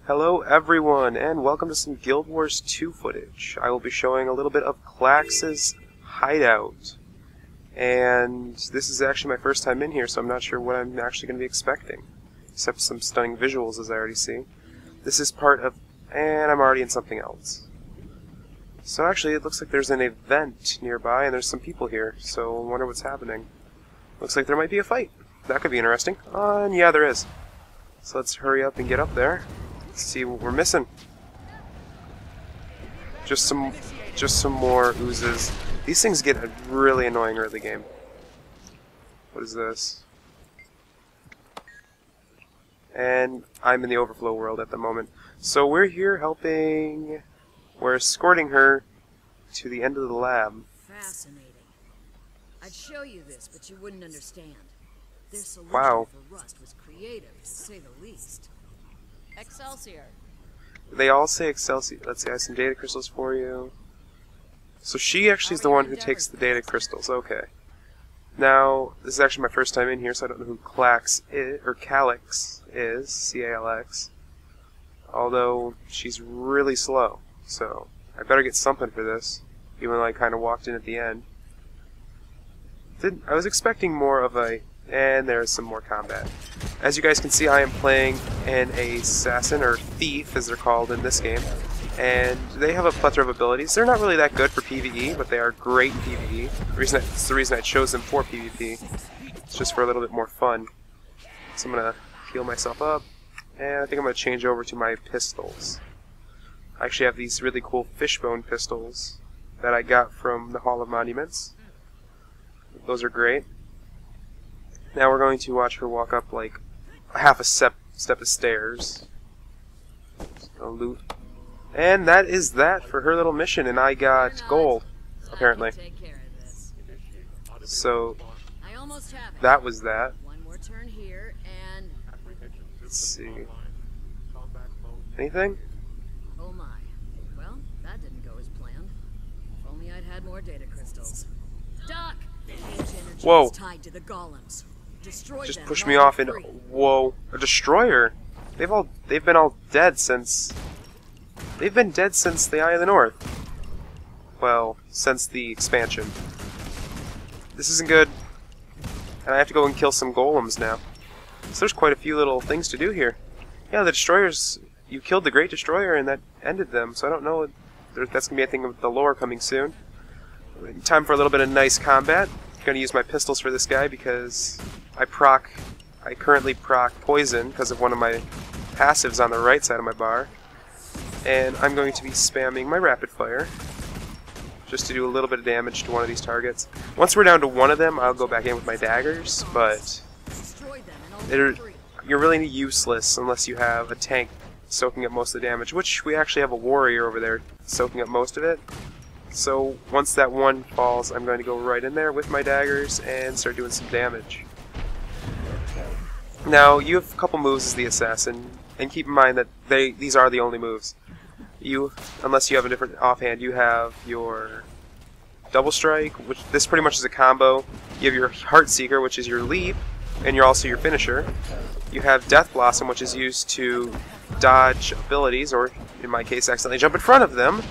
Hello everyone, and welcome to some Guild Wars 2 footage. I will be showing a little bit of Klax's hideout. And this is actually my first time in here, so I'm not sure what I'm actually going to be expecting. Except some stunning visuals, as I already see. This is part of... and I'm already in something else. So actually, it looks like there's an event nearby, and there's some people here, so I wonder what's happening. Looks like there might be a fight. That could be interesting. And yeah, there is. So let's hurry up and get up there. Let's see what we're missing. Just some more oozes. These things get really annoying early game. What is this? And I'm in the overflow world at the moment. So we're here helping... we're escorting her to the end of the lab. Fascinating. I'd show you this, but you wouldn't understand. Their solution Wow. for rust was creative, to say the least. Excelsior. They all say Excelsior. Let's see, I have some data crystals for you. So she actually is the one who takes the data crystals. Okay. Now, this is actually my first time in here, so I don't know who Klax is, or Calix is, C-A-L-X. Although, she's really slow, so I better get something for this, even though I kind of walked in at the end. I was expecting more of a... and there's some more combat. As you guys can see, I am playing an assassin, or thief as they're called in this game, and they have a plethora of abilities. They're not really that good for PvE, but they are great in PvE. It's the reason I chose them for PvP. It's just for a little bit more fun. So I'm going to heal myself up, and I think I'm going to change over to my pistols. I actually have these really cool fishbone pistols that I got from the Hall of Monuments. Those are great. Now we're going to watch her walk up like a half a step of stairs. A loot. And that is that for her little mission, and I got gold, apparently. So, that was that. One more turn here, and... let's see. Anything? oh my. Well, that didn't go as planned. If only I'd had more data crystals. Doc! Whoa. Tied to the golems. Destroy Just them pushed and me all off but in... three. whoa. A destroyer? They've been all dead since... they've been dead since the Eye of the North. Well, since the expansion. This isn't good. And I have to go and kill some golems now. So there's quite a few little things to do here. Yeah, the destroyers... you killed the Great Destroyer and that ended them, so I don't know if that's going to be anything with the lore coming soon. Time for a little bit of nice combat. I'm going to use my pistols for this guy because I currently proc poison because of one of my passives on the right side of my bar. And I'm going to be spamming my rapid fire just to do a little bit of damage to one of these targets. Once we're down to one of them, I'll go back in with my daggers, but you're really useless unless you have a tank soaking up most of the damage, which we actually have a warrior over there soaking up most of it. So once that one falls, I'm going to go right in there with my daggers and start doing some damage. Now, you have a couple moves as the assassin, and keep in mind that these are the only moves. Unless you have a different offhand, you have your double strike, which this pretty much is a combo. You have your Heart Seeker, which is your leap, and you're also your finisher. You have Death Blossom, which is used to dodge abilities, or in my case, accidentally jump in front of them.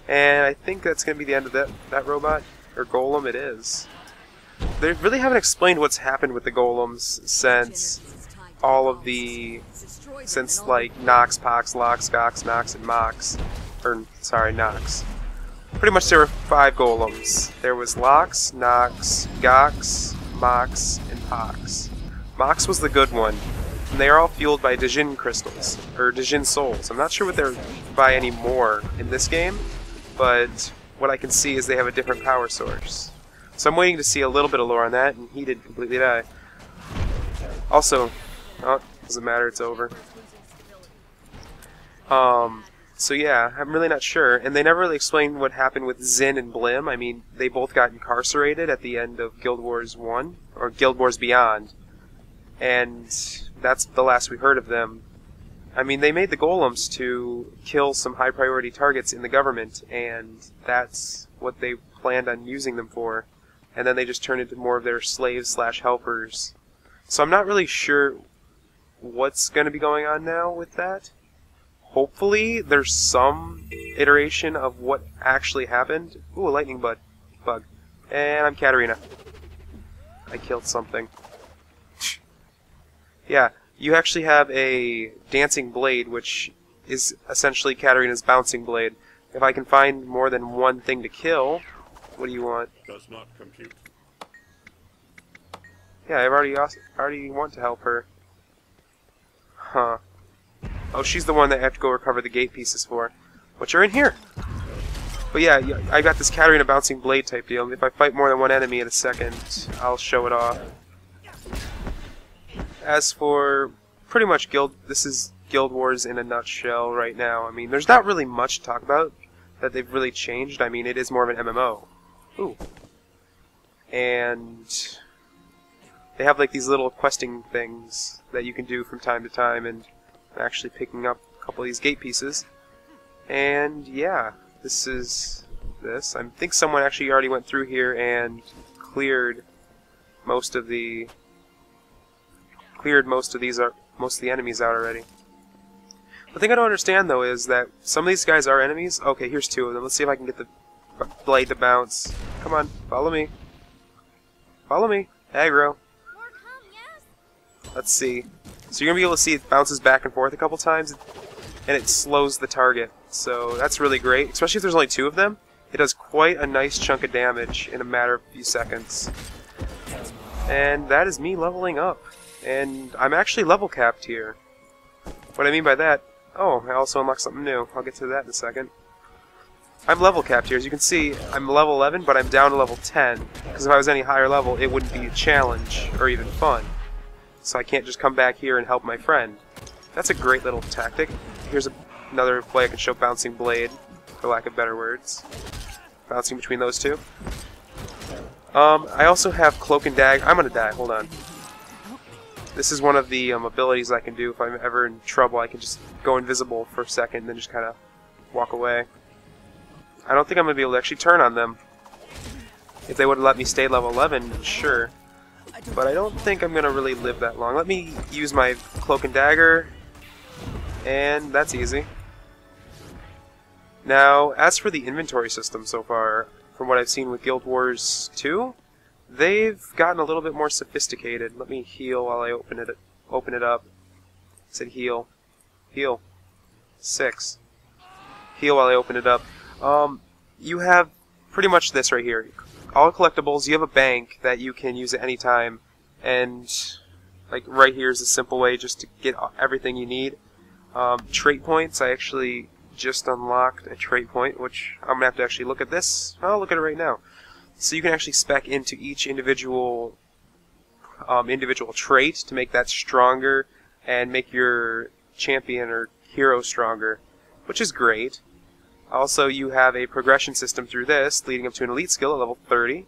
And I think that's going to be the end of that robot, or golem. It is. They really haven't explained what's happened with the golems since all of the... since, like, Nox, Pox, Lox, Gox, Nox, and Mox. Or, sorry, Nox. Pretty much there were 5 golems. There was Lox, Nox, Gox, Mox, and Pox. Mox was the good one. And they are all fueled by Dijin crystals, or Dijin souls. I'm not sure what they're by anymore in this game, but what I can see is they have a different power source. So I'm waiting to see a little bit of lore on that, and he did completely die. Also, oh, doesn't matter, it's over. So yeah, I'm really not sure, and they never really explained what happened with Zin and Blim. I mean, they both got incarcerated at the end of Guild Wars 1, or Guild Wars Beyond, and that's the last we heard of them. I mean, they made the golems to kill some high-priority targets in the government, and that's what they planned on using them for. And then they just turned into more of their slaves/helpers. So I'm not really sure what's going to be going on now with that. Hopefully, there's some iteration of what actually happened. Ooh, a lightning bug. And I'm Katarina. I killed something. Yeah, you actually have a dancing blade, which is essentially Katarina's bouncing blade. If I can find more than one thing to kill, what do you want? Does not compute. Yeah, I already want to help her. Huh. Oh, she's the one that I have to go recover the gate pieces for, which are in here. But yeah, I got this Katarina bouncing blade type deal. If I fight more than one enemy in a second, I'll show it off. As for pretty much this is Guild Wars in a nutshell right now. I mean, there's not really much to talk about that they've really changed. I mean, it is more of an MMO. Ooh. And they have like these little questing things that you can do from time to time, and I'm actually picking up a couple of these gate pieces. And yeah, this is this. I think someone actually already went through here and cleared most of the enemies out already. The thing I don't understand though is that some of these guys are enemies. Okay, here's two of them. Let's see if I can get the blade to bounce. Come on, follow me. Follow me. Aggro. Let's see. So you're going to be able to see it bounces back and forth a couple times, and it slows the target. So that's really great, especially if there's only two of them. It does quite a nice chunk of damage in a matter of a few seconds. And that is me leveling up. And I'm actually level capped here. What I mean by that... Oh, I also unlocked something new. I'll get to that in a second. I'm level capped here. As you can see, I'm level 11, but I'm down to level 10. Because if I was any higher level, it wouldn't be a challenge or even fun. So I can't just come back here and help my friend. That's a great little tactic. Here's another way I can show bouncing blade, for lack of better words. Bouncing between those two. I also have cloak and dagger. I'm gonna die. Hold on. This is one of the abilities I can do if I'm ever in trouble. I can just go invisible for a second and then just kind of walk away. I don't think I'm going to be able to actually turn on them. If they would have let me stay level 11, sure. But I don't think I'm going to really live that long. Let me use my cloak and dagger. And that's easy. Now, as for the inventory system so far, from what I've seen with Guild Wars 2, they've gotten a little bit more sophisticated. Let me heal while I open it up. It said heal. Heal. 6. Heal while I open it up. You have pretty much this right here. All collectibles, you have a bank that you can use at any time. And like right here is a simple way just to get everything you need. Trait points, I actually just unlocked a trait point, which I'm going to have to actually look at this. I'll look at it right now. So you can actually spec into each individual trait to make that stronger and make your champion or hero stronger, which is great. Also, you have a progression system through this, leading up to an elite skill at level 30.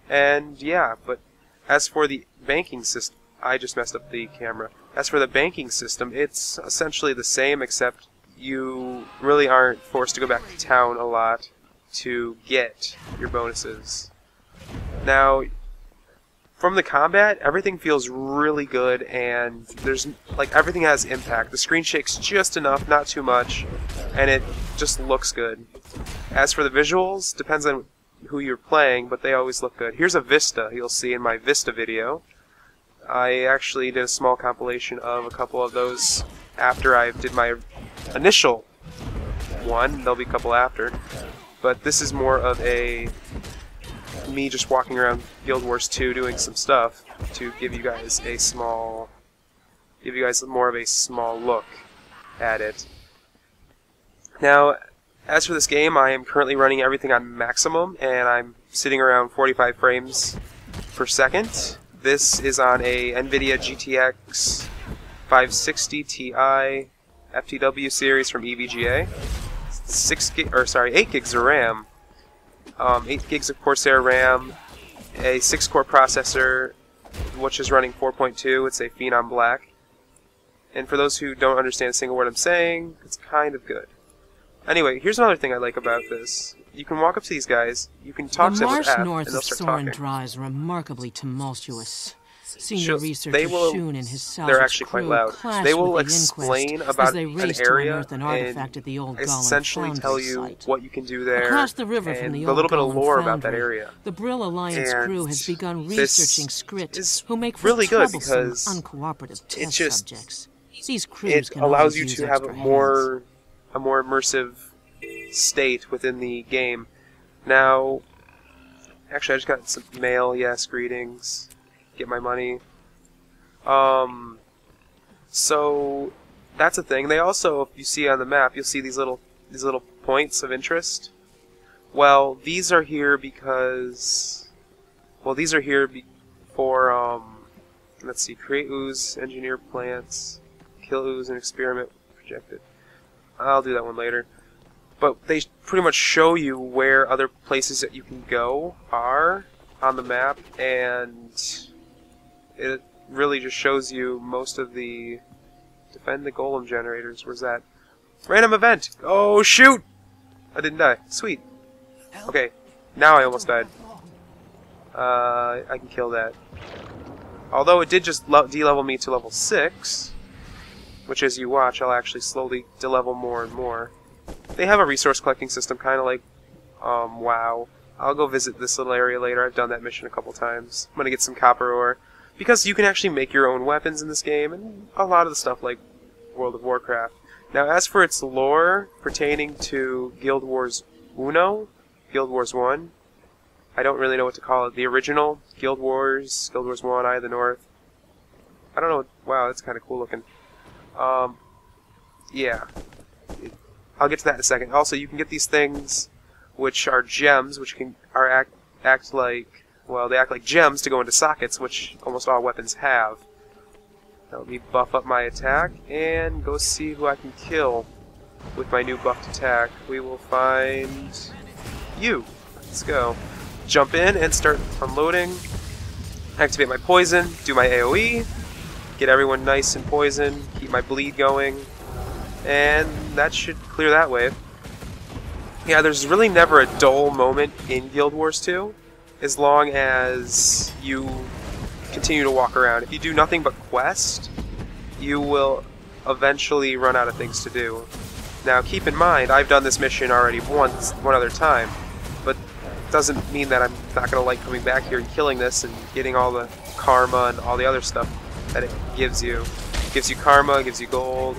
And yeah, but as for the banking system, I just messed up the camera. As for the banking system, it's essentially the same, except you really aren't forced to go back to town a lot to get your bonuses. Now, from the combat, everything feels really good, and there's like everything has impact. The screen shakes just enough, not too much, and it just looks good. As for the visuals, depends on who you're playing, but they always look good. Here's a Vista you'll see in my Vista video. I actually did a small compilation of a couple of those after I did my initial one. There'll be a couple after. But this is more of a me just walking around Guild Wars 2 doing some stuff to give you guys more of a small look at it. Now, as for this game, I am currently running everything on maximum, and I'm sitting around 45 frames per second. This is on a NVIDIA GTX 560 Ti FTW series from EVGA. 8 gigs of RAM, 8 gigs of Corsair RAM, a 6-core processor, which is running 4.2. It's a Phenom Black. And for those who don't understand a single word I'm saying, it's kind of good. Anyway, here's another thing I like about this. You can walk up to these guys, you can talk to them with F, and they'll start talking. The marsh north of Soren Dry is remarkably tumultuous. Senior researcher Shun and his they're salvage actually quite crew loud. clashed They will with the explain Inquest about as they an raced area to unearth an artifact at the old and Golem essentially Foundry tell you site. what you can do there Across the river from and the a old little bit of Golem lore Foundry, about that area. the Brill Alliance And crew has begun this researching Skrit, is who make really for good troublesome, because uncooperative it test just subjects. These crews it can allows always you use to have extra a more immersive state within the game. Now, actually, I just got some mail. Yes, greetings. Get my money. So that's a thing. They also, if you see on the map, you'll see these little points of interest. Well, these are here because, well, these are here for let's see, create ooze, engineer plants, kill ooze, and experiment projected. I'll do that one later. But they pretty much show you where other places that you can go are on the map, and it really just shows you most of the... Defend the golem generators. Where's that? Random event! Oh, shoot! I didn't die. Sweet. Okay, now I almost died. I can kill that. Although it did just de-level me to level 6, which as you watch, I'll actually slowly de-level more and more. They have a resource collecting system, kind of like WoW. I'll go visit this little area later. I've done that mission a couple times. I'm going to get some copper ore. Because you can actually make your own weapons in this game, and a lot of the stuff like World of Warcraft. Now, as for its lore pertaining to Guild Wars Uno, Guild Wars 1, I don't really know what to call it. The original Guild Wars 1, Eye of the North. I don't know. Wow, that's kind of cool looking. Yeah. I'll get to that in a second. Also, you can get these things, which are gems, which act like... Well, they act like gems to go into sockets, which almost all weapons have. Now let me buff up my attack, and go see who I can kill with my new buffed attack. We will find you. Let's go. Jump in and start unloading. Activate my poison, do my AoE, get everyone nice and poisoned, keep my bleed going, and that should clear that wave. Yeah, there's really never a dull moment in Guild Wars 2. As long as you continue to walk around. If you do nothing but quest, you will eventually run out of things to do. Now keep in mind, I've done this mission already one other time, but it doesn't mean that I'm not going to like coming back here and killing this and getting all the karma and all the other stuff that it gives you. It gives you karma, it gives you gold,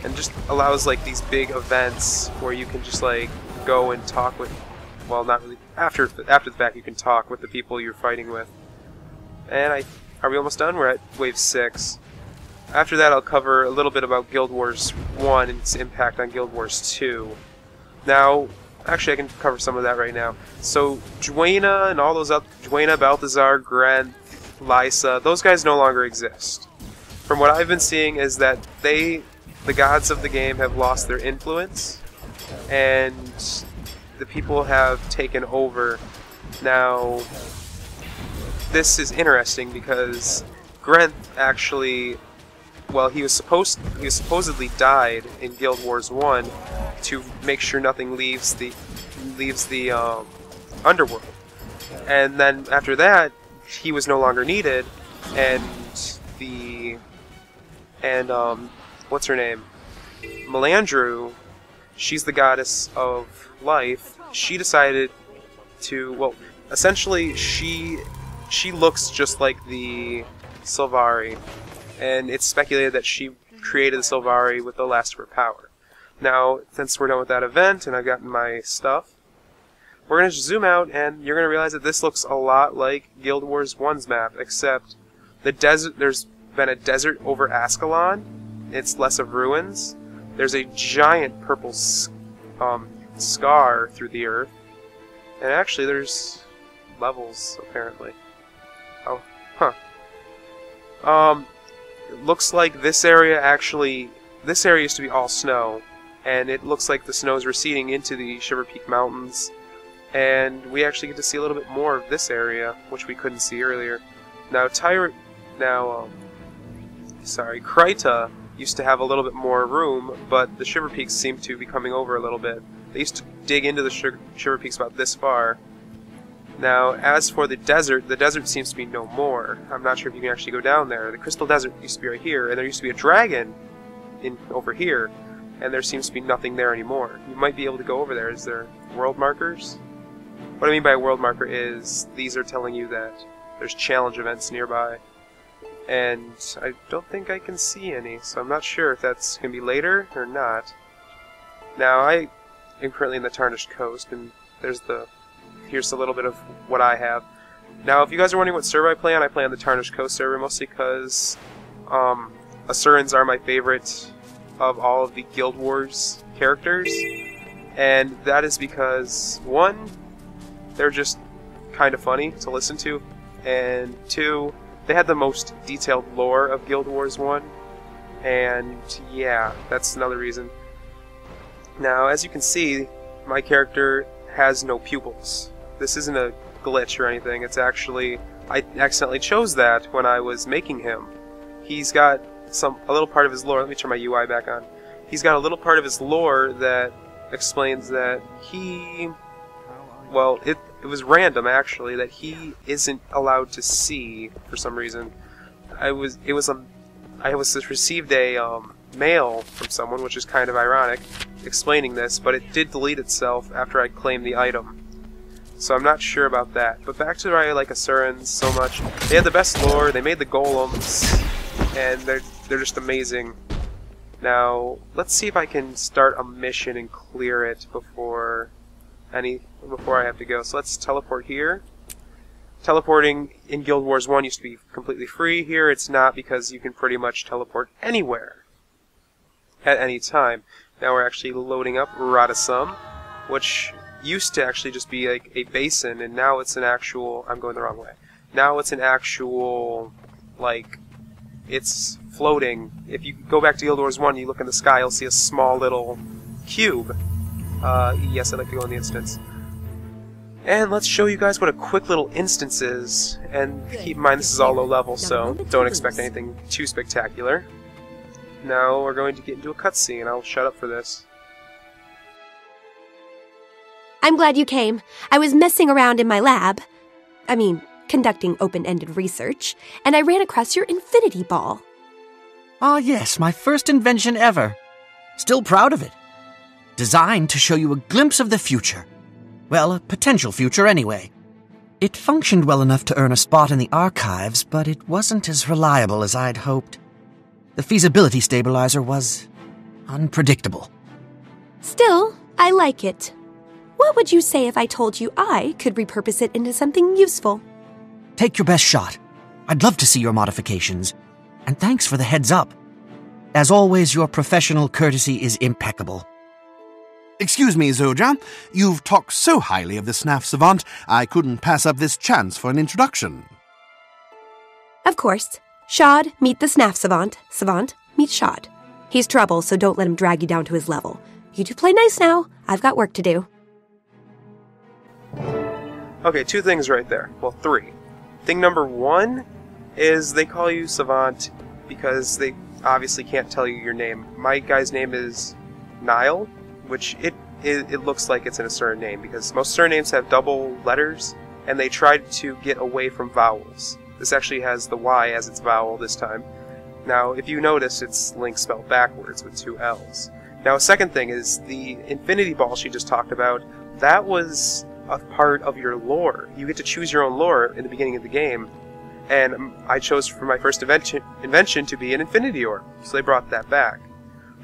and just allows like these big events where you can just like go and talk with, well, not really. After the fact, you can talk with the people you're fighting with. And are we almost done? We're at wave 6. After that, I'll cover a little bit about Guild Wars 1 and its impact on Guild Wars 2. Now, actually, I can cover some of that right now. So, Dwayna and all those other... Dwayna, Balthazar, Grenth, Lysa, those guys no longer exist. From what I've been seeing is that the gods of the game have lost their influence, and the people have taken over. Now, this is interesting because Grenth actually, well, he supposedly died in Guild Wars 1 to make sure nothing leaves the underworld. And then after that, he was no longer needed, and what's her name? Melandru, she's the goddess of life. She decided to, well, essentially she looks just like the Sylvari, and it's speculated that she created the Sylvari with the last of her power. Now, since we're done with that event and I've gotten my stuff, we're going to zoom out and you're going to realize that this looks a lot like Guild Wars 1's map, except the desert. There's been a desert over Ascalon. It's less of ruins. There's a giant purple scar through the earth, and actually there's levels apparently. Oh, huh. It looks like this area used to be all snow, and it looks like the snow is receding into the Shiver Peak Mountains, and we actually get to see a little bit more of this area, which we couldn't see earlier. Now, Kryta used to have a little bit more room, but the Shiver Peaks seem to be coming over a little bit. They used to dig into the Shiver Peaks about this far, Now, as for the desert seems to be no more. I'm not sure if you can actually go down there. The Crystal Desert used to be right here, and there used to be a dragon over here, and there seems to be nothing there anymore. You might be able to go over there. Is there world markers? What I mean by a world marker is these are telling you that there's challenge events nearby, and I don't think I can see any, so I'm not sure if that's going to be later or not. Now, I am currently in the Tarnished Coast, and here's a little bit of what I have. Now, if you guys are wondering what server I play on the Tarnished Coast server, mostly because Asurans are my favorite of all of the Guild Wars characters, and that is because, one, they're just kind of funny to listen to, and two, they had the most detailed lore of Guild Wars 1, and yeah, that's another reason. Now, as you can see, my character has no pupils. This isn't a glitch or anything, it's actually, I accidentally chose that when I was making him. He's got a little part of his lore, let me turn my UI back on. He's got a little part of his lore that explains that well, it was random actually, that he isn't allowed to see for some reason. I received a mail from someone, which is kind of ironic, explaining this, but it did delete itself after I claimed the item. So I'm not sure about that. But back to why I like Asurans so much. They had the best lore, they made the golems, and they're just amazing. Now, let's see if I can start a mission and clear it before I have to go. So let's teleport here. Teleporting in Guild Wars 1 used to be completely free. Here it's not, because you can pretty much teleport anywhere at any time. Now we're actually loading up Radisum, which used to actually just be like a basin, and now it's an actual... I'm going the wrong way. Now it's an actual, like, it's floating. If you go back to Guild Wars 1, you look in the sky, you'll see a small little cube. Yes, I'd like to go in the instance. And let's show you guys what a quick little instance is. And keep in mind, this is all low level, so don't expect anything too spectacular. Now we're going to get into a cutscene, and I'll shut up for this. I'm glad you came. I was messing around in my lab. Conducting open-ended research, and I ran across your infinity ball. Ah, yes, my first invention ever. Still proud of it. Designed to show you a glimpse of the future. Well, a potential future anyway. It functioned well enough to earn a spot in the archives, but it wasn't as reliable as I'd hoped. The feasibility stabilizer was unpredictable. Still, I like it. What would you say if I told you I could repurpose it into something useful? Take your best shot. I'd love to see your modifications. And thanks for the heads up. As always, your professional courtesy is impeccable. Excuse me, Zoja. You've talked so highly of the SNAF savant, I couldn't pass up this chance for an introduction. Of course. Shad, meet the SNAF savant. Savant, meet Shad. He's trouble, so don't let him drag you down to his level. You two play nice now. I've got work to do. Okay, two things right there. Well, three. Thing number one is they call you Savant because they obviously can't tell you your name. My guy's name is Nile, which it looks like it's in a certain name because most surnames have double letters, and they tried to get away from vowels. This actually has the Y as its vowel this time. Now, if you notice, it's Link spelled backwards with two L's. Now, a second thing is the Infinity Ball she just talked about. That was a part of your lore. You get to choose your own lore in the beginning of the game, and I chose for my first invention to be an Infinity Orb, so they brought that back.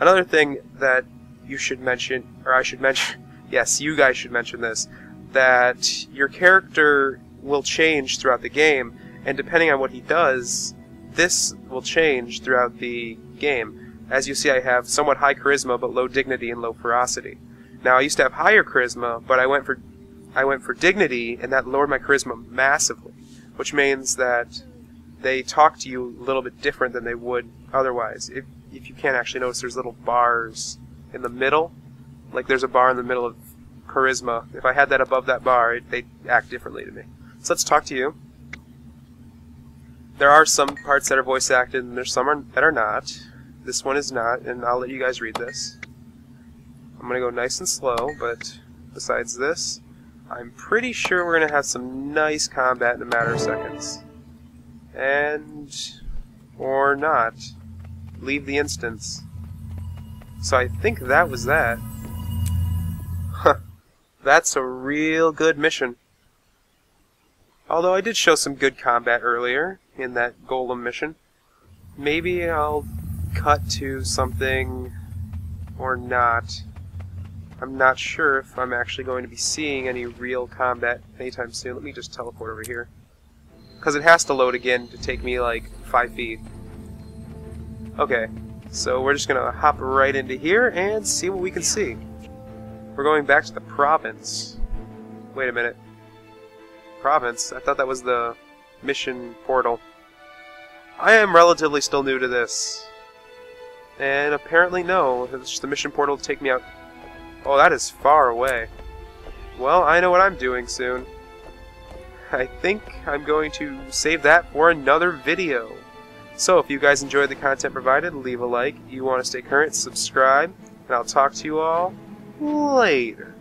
Another thing that you should mention, or I should mention, yes, you guys should mention this, that your character will change throughout the game, and depending on what he does, this will change throughout the game. As you see, I have somewhat high charisma, but low dignity and low ferocity. Now, I used to have higher charisma, but I went for dignity, and that lowered my charisma massively, which means that they talk to you a little bit different than they would otherwise. If you can't actually notice, there's little bars in the middle. Like there's a bar in the middle of charisma. If I had that above that bar, they'd act differently to me. So let's talk to you. There are some parts that are voice acted, and there's some that are not. This one is not, and I'll let you guys read this. I'm going to go nice and slow, but besides this, I'm pretty sure we're going to have some nice combat in a matter of seconds. And... or not. Leave the instance. So I think that was that. Huh. That's a real good mission. Although I did show some good combat earlier in that golem mission. Maybe I'll cut to something or not. I'm not sure if I'm actually going to be seeing any real combat anytime soon. Let me just teleport over here. Because it has to load again to take me like 5 feet. Okay, so we're just going to hop right into here and see what we can see. We're going back to the province. Wait a minute. Province? I thought that was the mission portal. I am relatively still new to this. And apparently no, it's just the mission portal to take me out. Oh, that is far away. Well, I know what I'm doing soon. I think I'm going to save that for another video. So, if you guys enjoyed the content provided, leave a like. You want to stay current, subscribe. And I'll talk to you all later.